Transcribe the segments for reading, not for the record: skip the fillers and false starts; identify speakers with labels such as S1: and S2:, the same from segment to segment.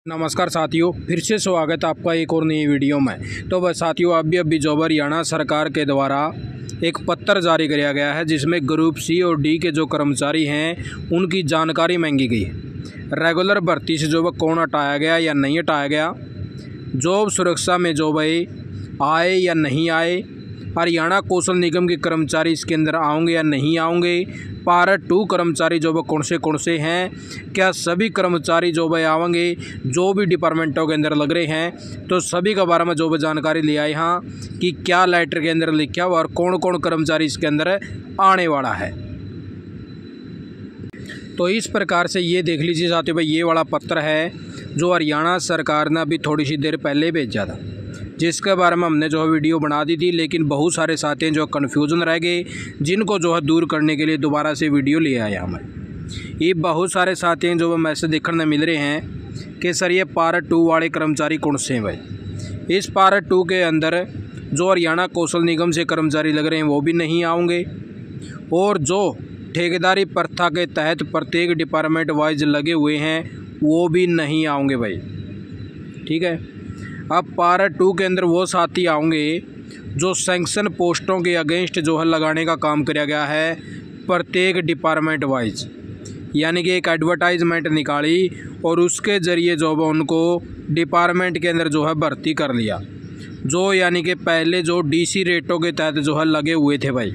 S1: नमस्कार साथियों, फिर से स्वागत है आपका एक और नई वीडियो में। तो बस साथियों, अभी जो हरियाणा सरकार के द्वारा एक पत्र जारी किया गया है जिसमें ग्रुप सी और डी के जो कर्मचारी हैं उनकी जानकारी मांगी गई है। रेगुलर भर्ती से जो वह कौन हटाया गया या नहीं हटाया गया, जॉब सुरक्षा में जो भाई आए या नहीं आए, हरियाणा कौशल निगम के कर्मचारी इसके अंदर आएंगे या नहीं आएंगे, पार्ट 2 कर्मचारी जो कौन से हैं, क्या सभी कर्मचारी जो भाई आएंगे जो भी डिपार्टमेंटों के अंदर लग रहे हैं, तो सभी के बारे में जो भी जानकारी ले आए यहाँ कि क्या लेटर के अंदर लिखा हुआ और कौन कौन कर्मचारी इसके अंदर आने वाला है। तो इस प्रकार से ये देख लीजिए साथियों, भाई ये वाला पत्र है जो हरियाणा सरकार ने अभी थोड़ी सी देर पहले भेजा था, जिसके बारे में हमने जो है वीडियो बना दी थी, लेकिन बहुत सारे साथी जो कन्फ्यूज़न रह गए, जिनको जो है दूर करने के लिए दोबारा से वीडियो ले आया हमें। ये बहुत सारे साथी हैं जो मैसेज देखने मिल रहे हैं कि सर ये पार्ट 2 वाले कर्मचारी कौन से हैं भाई। इस पार्ट 2 के अंदर जो हरियाणा कौशल निगम से कर्मचारी लग रहे हैं वो भी नहीं आएंगे, और जो ठेकेदारी प्रथा के तहत प्रत्येक डिपार्टमेंट वाइज लगे हुए हैं वो भी नहीं आएंगे भाई। ठीक है, अब पार्ट 2 के अंदर वो साथी आएंगे जो सैंक्शन पोस्टों के अगेंस्ट जो है लगाने का काम किया गया है प्रत्येक डिपार्टमेंट वाइज, यानी कि एक एडवर्टाइजमेंट निकाली और उसके ज़रिए जो है उनको डिपार्टमेंट के अंदर जो है भर्ती कर लिया, जो यानी कि पहले जो डीसी रेटों के तहत जो है लगे हुए थे भाई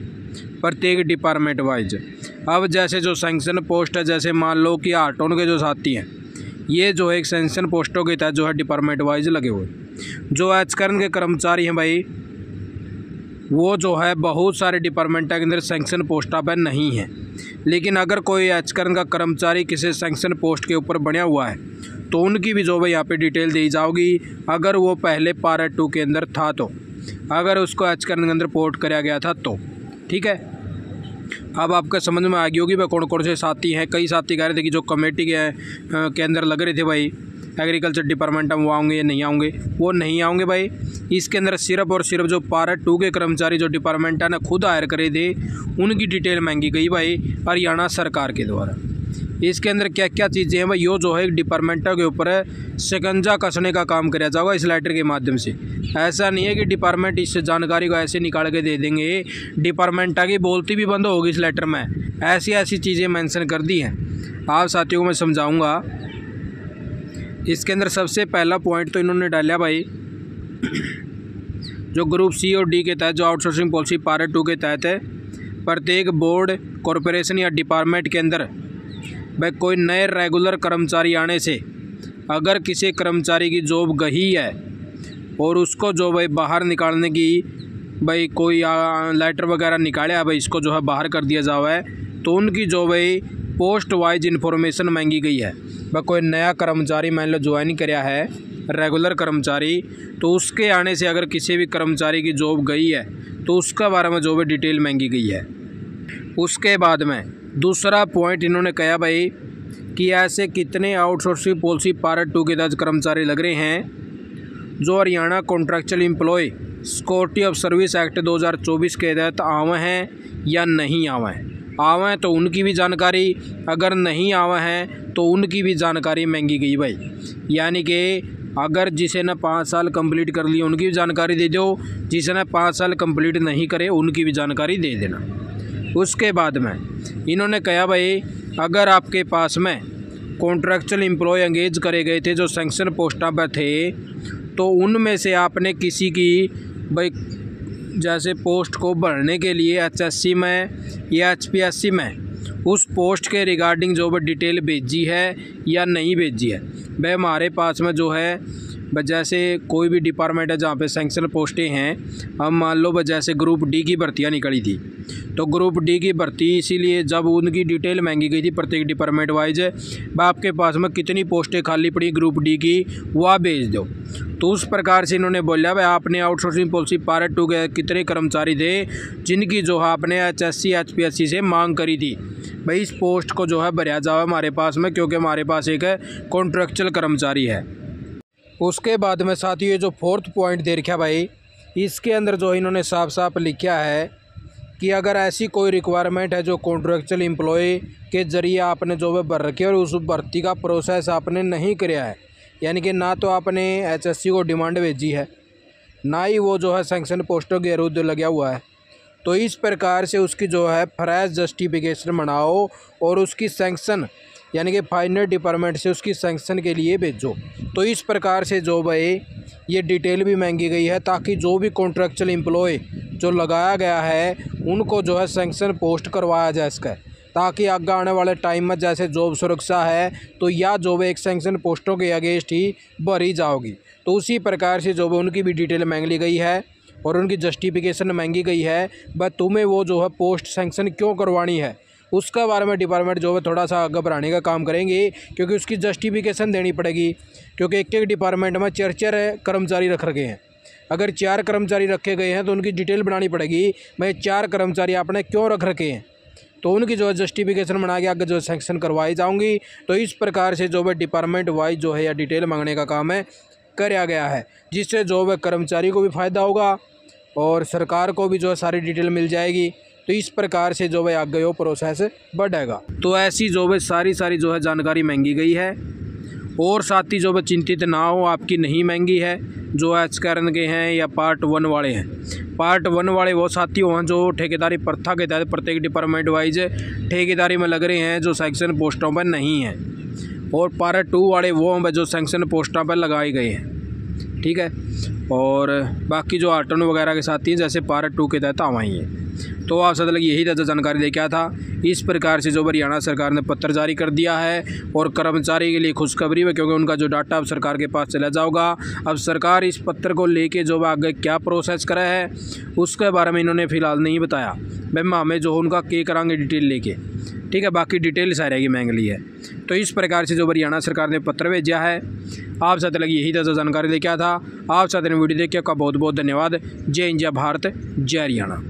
S1: प्रत्येक डिपार्टमेंट वाइज। अब जैसे जो सैंक्शन पोस्ट है, जैसे मान लो कि आर्टोन के जो साथी हैं, ये जो है एक सैंक्शन पोस्टों के तहत जो है डिपार्टमेंट वाइज लगे हुए। जो एचकर्न के कर्मचारी हैं भाई, वो जो है बहुत सारे डिपार्टमेंट के अंदर सैंक्शन पोस्टा पर नहीं है, लेकिन अगर कोई एचकर्न का कर्मचारी किसी सैंक्शन पोस्ट के ऊपर बना हुआ है तो उनकी भी जो भाई यहाँ पे डिटेल दी जाओगी, अगर वो पहले पार्ट 2 के अंदर था तो, अगर उसको एचकर्न के अंदर पोर्ट कराया गया था तो। ठीक है, अब आपका समझ में आ गई होगी भाई कौन कौन से साथी हैं। कई साथी कह रहे थे कि जो कमेटी के अंदर लग रहे थे भाई एग्रीकल्चर डिपार्टमेंट में, वो आएंगे या नहीं आएंगे, वो नहीं आएंगे भाई। इसके अंदर सिर्फ और सिर्फ जो पार्ट 2 के कर्मचारी जो डिपार्टमेंट ने खुद हायर करे थे उनकी डिटेल मांगी गई भाई हरियाणा सरकार के द्वारा। इसके अंदर क्या क्या चीज़ें हैं भाई, यो जो है डिपार्टमेंटों के ऊपर शिकंजा कसने का काम किया जाएगा इस लेटर के माध्यम से। ऐसा नहीं है कि डिपार्टमेंट इस जानकारी को ऐसे निकाल के दे देंगे, डिपार्टमेंट की बोलती भी बंद होगी इस लेटर में। ऐसी ऐसी चीज़ें मेंशन कर दी हैं, आप साथियों को मैं समझाऊंगा। इसके अंदर सबसे पहला पॉइंट तो इन्होंने डाला भाई, जो ग्रुप सी और डी के तहत जो आउटसोर्सिंग पॉलिसी पार्ट 2 के तहत है, प्रत्येक बोर्ड, कॉरपोरेशन या डिपार्टमेंट के अंदर भाई कोई नए रेगुलर कर्मचारी आने से अगर किसी कर्मचारी की जॉब गई है और उसको जो भाई बाहर निकालने की भाई कोई लेटर वगैरह निकाले भाई, इसको जो है बाहर कर दिया जावा है, तो उनकी जो भाई पोस्ट वाइज इन्फॉर्मेशन मांगी गई है। भाई कोई नया कर्मचारी मान लो ज्वाइन कराया है रेगुलर कर्मचारी, तो उसके आने से अगर किसी भी कर्मचारी की जॉब गई है तो उसके बारे में जो भी डिटेल मांगी गई है। उसके बाद में दूसरा पॉइंट इन्होंने कहा भाई कि ऐसे कितने आउटसोर्सिंग पॉलिसी पार्ट 2 के तहत कर्मचारी लग रहे हैं जो Haryana contractual employ security of service act 2024 के तहत आवे हैं या नहीं आवे हैं। आवे तो उनकी भी जानकारी, अगर नहीं आवे हैं तो उनकी भी जानकारी मांगी गई भाई। यानी कि अगर जिसे ने 5 साल कंप्लीट कर लिए उनकी भी जानकारी दे दो, जिसे ने 5 साल कंप्लीट नहीं करे उनकी भी जानकारी दे देना। उसके बाद में इन्होंने कहा भाई, अगर आपके पास में कॉन्ट्रैक्चुअल एम्प्लॉय एंगेज करे गए थे जो सैंक्शन पोस्टा पर थे, तो उनमें से आपने किसी की भाई जैसे पोस्ट को भरने के लिए HSC में या HPSC में उस पोस्ट के रिगार्डिंग जो भी डिटेल भेजी है या नहीं भेजी है। भाई हमारे पास में जो है जैसे कोई भी डिपार्टमेंट है जहाँ पे सैंक्शन पोस्टें हैं, हम मान लो जैसे ग्रुप डी की भर्तियाँ निकली थी, तो ग्रुप डी की भर्ती इसीलिए जब उनकी डिटेल मांगी गई थी प्रत्येक डिपार्टमेंट वाइज, आपके पास में कितनी पोस्टें खाली पड़ी ग्रुप डी की वो आप भेज दो। तो उस प्रकार से इन्होंने बोला भाई आपने आउटसोर्सिंग पॉलिसी पार्ट 2 के कितने कर्मचारी थे जिनकी जो है आपने HSC HPSC से मांग करी थी, भाई इस पोस्ट को जो है भरा जाओ हमारे पास में, क्योंकि हमारे पास एक कॉन्ट्रैक्चुअल कर्मचारी है। उसके बाद में साथियों जो 4th पॉइंट दे रखा भाई, इसके अंदर जो इन्होंने साफ साफ लिखा है कि अगर ऐसी कोई रिक्वायरमेंट है जो कॉन्ट्रैक्चुअल एम्प्लॉय के ज़रिए आपने जो है भर रखी है और उस भर्ती का प्रोसेस आपने नहीं कराया है, यानी कि ना तो आपने HSC को डिमांड भेजी है, ना ही वो जो है सैंक्शन पोस्टों के विरुद्ध लगा हुआ है। तो इस प्रकार से उसकी जो है फ्रेश जस्टिफिकेशन बनाओ और उसकी सैंक्शन यानी कि फाइनल डिपार्टमेंट से उसकी सैंक्शन के लिए भेजो। तो इस प्रकार से जो भाई ये डिटेल भी मांगी गई है, ताकि जो भी कॉन्ट्रैक्चुअल एम्प्लॉय जो लगाया गया है उनको जो है सैंक्शन पोस्ट करवाया जाए इसका, ताकि आगे आने वाले टाइम में जैसे जॉब सुरक्षा है तो या जॉब एक सैंक्शन पोस्टों के अगेंस्ट ही भरी जाओगी। तो उसी प्रकार से जो है उनकी भी डिटेल मांग ली गई है और उनकी जस्टिफिकेशन मांगी गई है। बस तुम्हें वो जो है पोस्ट सैंक्शन क्यों करवानी है उसका बारे में डिपार्टमेंट जो है थोड़ा सा घबराने का काम करेंगे, क्योंकि उसकी जस्टिफिकेशन देनी पड़ेगी। क्योंकि एक एक डिपार्टमेंट में 4 कर्मचारी रख रखे हैं। अगर 4 कर्मचारी रखे गए हैं तो उनकी डिटेल बनानी पड़ेगी, भाई 4 कर्मचारी आपने क्यों रख रखे हैं, तो उनकी जो है जस्टिफिकेशन बना के आगे जो सैंक्शन करवाई जाऊँगी। तो इस प्रकार से जो है डिपार्टमेंट वाइज जो है या डिटेल मांगने का काम है कराया गया है, जिससे जो है कर्मचारी को भी फ़ायदा होगा और सरकार को भी जो है सारी डिटेल मिल जाएगी। तो इस प्रकार से जो है आगे वो प्रोसेस बढ़ेगा। तो ऐसी जो है सारी जो है जानकारी मांगी गई है। और साथ ही जो है चिंतित ना हो, आपकी नहीं महंगी है। जो एचकरण के हैं या पार्ट 1 वाले हैं, पार्ट 1 वाले वो साथी हैं जो ठेकेदारी प्रथा के तहत प्रत्येक डिपार्टमेंट वाइज ठेकेदारी में लग रहे हैं, जो सैंक्शन पोस्टों पर नहीं हैं। और पार्ट 2 वाले वो हैं जो सैंक्शन पोस्टों पर लगाए गए हैं, ठीक है। और बाकी जो आर्टन वगैरह के साथी हैं जैसे पार्ट 2 के तहत आवाई हैं। तो आप सब लगे यही ताज़ा जानकारी लेके आया था। इस प्रकार से जो हरियाणा सरकार ने पत्र जारी कर दिया है और कर्मचारी के लिए खुशखबरी है, क्योंकि उनका जो डाटा अब सरकार के पास चला जाएगा। अब सरकार इस पत्र को लेके जो आगे क्या प्रोसेस करे है उसके बारे में इन्होंने फ़िलहाल नहीं बताया। मैम हमें जो उनका के कराएंगे डिटेल लेके, ठीक है। बाकी डिटेल सारी रहेगी मांग ली है। तो इस प्रकार से जो हरियाणा सरकार ने पत्र भेजा है। आप साथ लगी यही ताज़ा जानकारी लेके आया था। आप साथ ने वीडियो देखिए, आपका बहुत बहुत धन्यवाद। जय हिंद, जय भारत, जय हरियाणा।